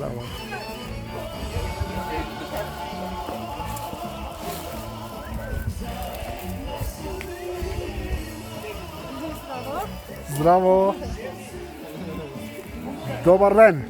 Bravo. Zdravo. Dobar den.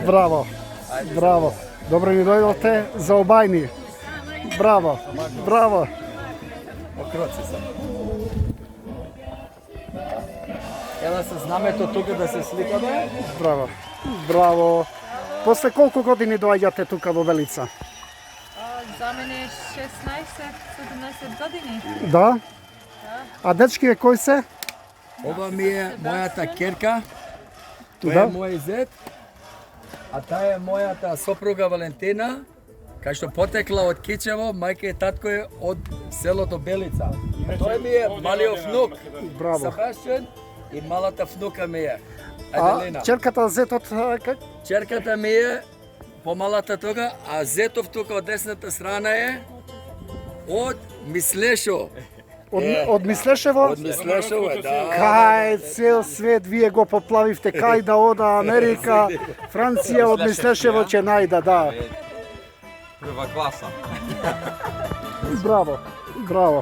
Bravo, bravo. Dobro mi dojdete za obajni. Bravo, bravo. Okroci sam. Ела se знамето тука да се сликаме. Bravo, bravo. Posle koliko godini dođate tuka во Велица? За мене 16-17 години. Da? A dečki koji se? Ова ми е мојата керка. Тоа Да. е мој зет. А таа е мојата сопруга Валентина, кај што потекла од Кичево, мајка и татко е од селото Белица. Тој ми е малиот внук. Браво. Сабаштијан и малата внука ми е. A Аделина. čerkata zetот kak? Черката ми е помалата тога, а зетов тука од десната страна е од Мислешо. Od Misleševo? Од Мислешо е, да. Kaj, cel svet, vi go poplavivte, kaj da oda Amerika, Francija od Misleševo će najda, da. Prva klasa. Bravo, bravo.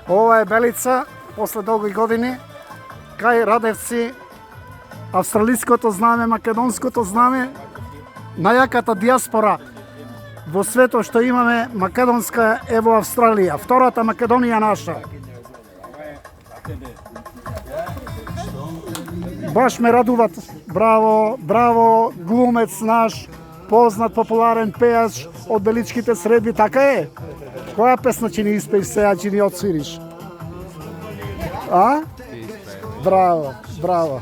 Ova je Belica, posle dugoj godini, kaj Radevci, австралийското знаме, македонското знаме, најаката диаспора во светот што имаме, македонска е во Австралија, втората Македонија наша. Баш ме радуват, браво, браво, глумец наш, познат, популарен пејач од Беличките средби, така е? Која песна ќе ни испееш сега, ќе ни отсвириш? А? Браво, браво.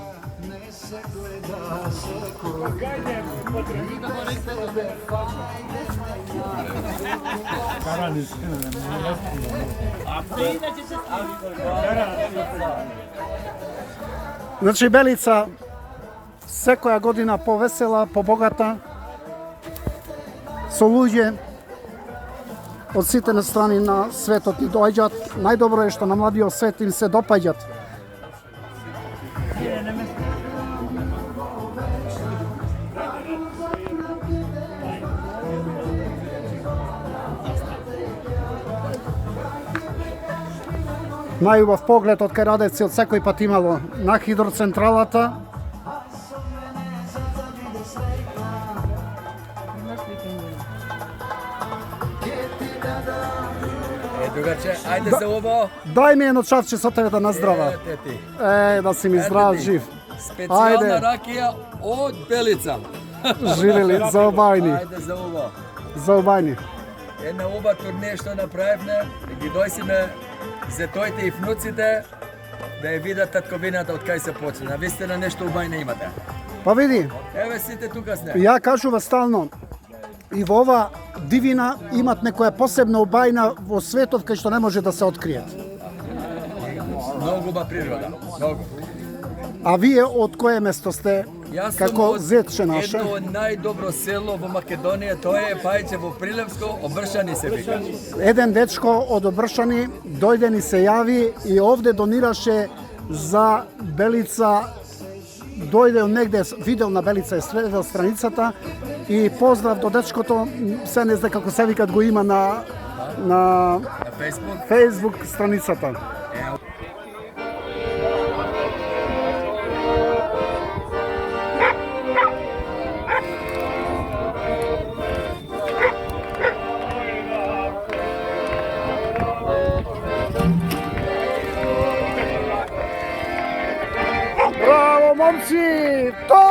Значи Белица секоја година повесела, побогата, со луѓе од сите на страни на светот ни доаѓаат. Најдобро е што на младиот свет им се допаѓаат. Најубав поглед од кај Радевци од секој пат имало на хидроцентралата. Дугаче, ајде за ово. Дај ми едно чавче со тебе да наздрава. Тети. Да си ми здрав, жив. Специјална Ајде. ракија од Белица. Живели за обајни, Ајде за ово. за обајни. Една оба турне што направивме, ги дојсиме зетоите и внуците да ја видат татковината од кај се почна. Вистина нешто убајне имате. Па види, Еве сите тука сме. ја кажува стално, и во ова дивина имат некоја посебна обајна во светот кај што не може да се откриет. Многу уба природа. Многу. А вие од кое место сте? Јас сум Како од зетче наше? едно од најдобро село во Македонија, тоа е Пајче во Прилепско, Обршани се вика. Еден дечко од Обршани дојде ни се јави и овде донираше за Белица. Дојде од негде, видел на Белица, е следел страницата и поздрав до дечкото, се не знае како се викат, го има на На Фејсбук. Facebook страницата. Браво, момци! То!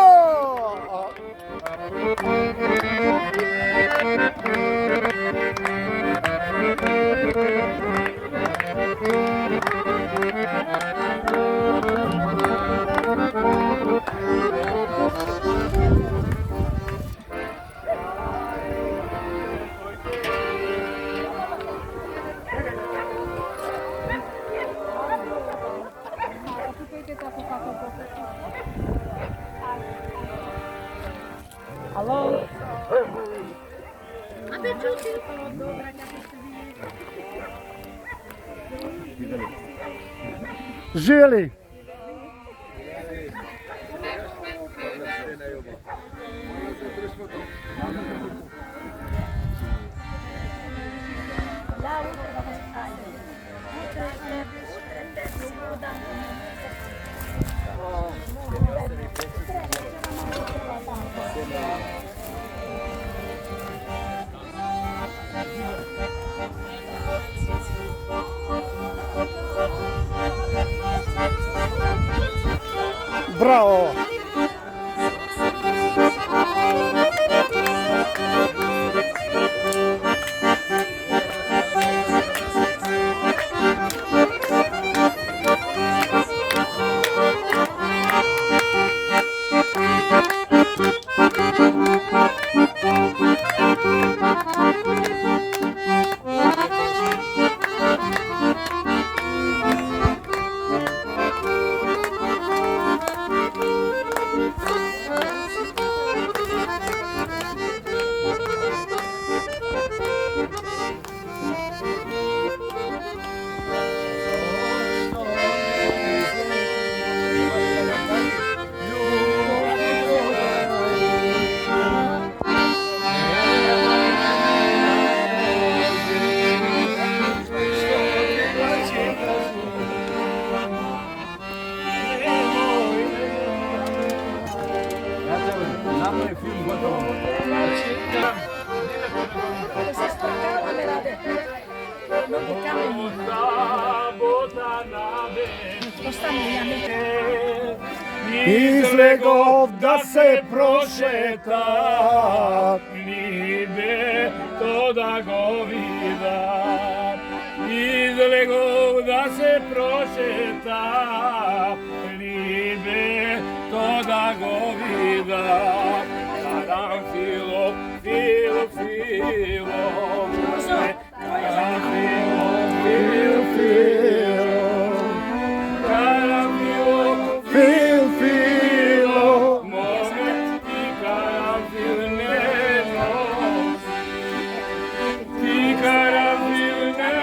Živjeli! Bravo! Izlegov da se prošeta, nibe to da go vida. Izlegov da se prošeta, nibe to da go vida. Karam filo, filo, filo, karam filo, filo, filo, karam filo, filo, filo, moment ti karam filo ne nosi, ti karam filo ne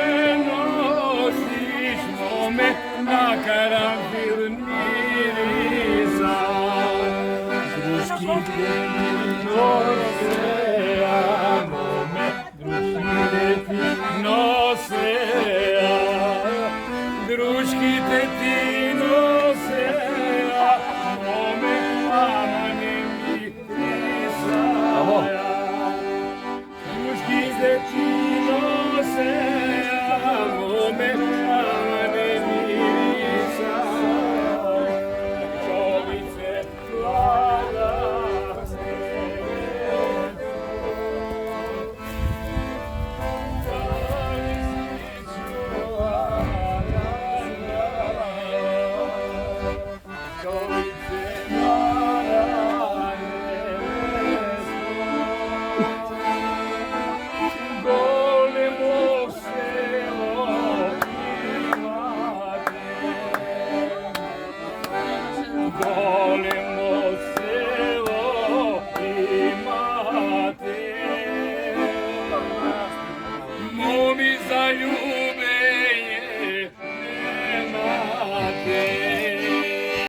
nosiš, moment na karam filo miriza, druški druški te ti nosea, mome amane mi pisaja. Druški te ti nosea, mome amane mi pisaja. Čolice vlada se. Momi za ljubav